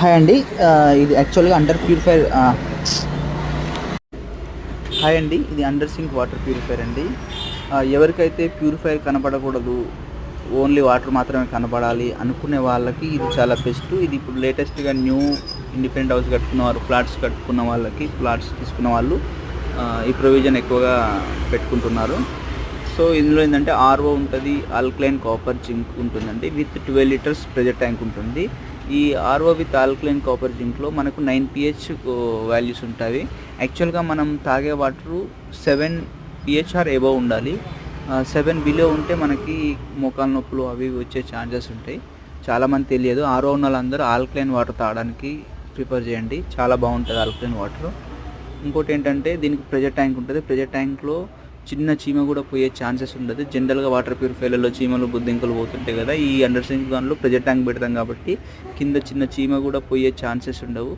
Hi అండి. ఇది యాక్చువల్‌గా అండర్ ప్యూరిఫైయర్ హాయ్ అండి. ఇది అండర్ సింక్ వాటర్ ప్యూరిఫైయర్ అండి. ఎవరికైతే ప్యూరిఫైయర్ కనపడకూడదు, ఓన్లీ వాటర్ మాత్రమే కనపడాలి అనుకునే వాళ్ళకి ఇది చాలా బెస్ట్. ఇది ఇప్పుడు లేటెస్ట్‌గా న్యూ ఇండిపెండెంట్ హౌస్ కట్టుకున్నవారు, ఫ్లాట్స్ కట్టుకున్న వాళ్ళకి, ఫ్లాట్స్ తీసుకున్న వాళ్ళు ఈ ప్రొవిజన్ ఎక్కువగా పెట్టుకుంటున్నారు. సో ఇందులో ఏంటంటే ఆర్ఓ ఉంటుంది, ఆల్కలైన్ కాపర్ జింక్ ఉంటుందండి, విత్ 12 లీటర్స్ ప్రెజర్ ట్యాంక్ ఉంటుంది. ఈ ఆర్ఓ విత్ ఆల్కలైన్ కాపర్ జింక్లో మనకు 9 pH వాల్యూస్ ఉంటాయి. యాక్చువల్గా మనం తాగే వాటరు 7 pH ఆర్ ఎబోవ్ ఉండాలి. 7 బిలో ఉంటే మనకి మోకాలు నొప్పులు అవి ఇవి వచ్చే ఛాన్సెస్ ఉంటాయి. చాలామంది తెలియదు. ఆర్ఓ ఉన్న వాళ్ళందరూ ఆల్కలైన్ వాటర్ తాగడానికి ప్రిఫర్ చేయండి. చాలా బాగుంటుంది ఆల్కలైన్ వాటర్. ఇంకోటి ఏంటంటే దీనికి ప్రెజర్ ట్యాంక్ ఉంటుంది. ప్రెజర్ ట్యాంక్లో చిన్న చీమ కూడా పోయే ఛాన్సెస్ ఉండదు. జనరల్గా వాటర్ ప్యూరిఫైర్లలో చీమలు బొద్దింకలు పోతుంటాయి కదా, ఈ అండర్ సింక్ దానిలో ప్రెజర్ ట్యాంక్ పెడతాం కాబట్టి కింద చిన్న చీమ కూడా పోయే ఛాన్సెస్ ఉండవు.